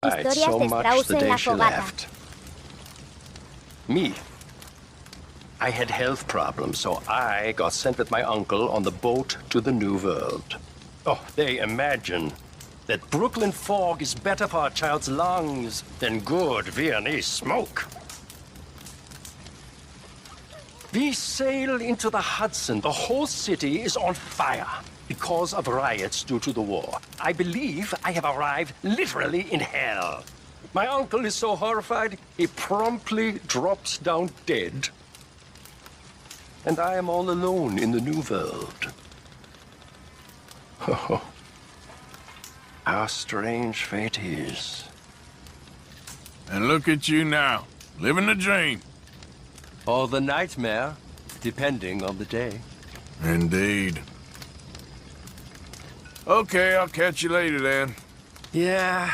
Historias de Strauss en la fogata. Me. I had health problems, so I got sent with my uncle on the boat to the New World. Oh, they imagine that Brooklyn fog is better for a child's lungs than good Viennese smoke. We sail into the Hudson. The whole city is on fire because of riots due to the war. I believe I have arrived literally in hell. My uncle is so horrified, he promptly drops down dead. And I am all alone in the New World. Oh, how strange fate is. And look at you now, living the dream. Or the nightmare, depending on the day. Indeed. Okay, I'll catch you later then. Yeah,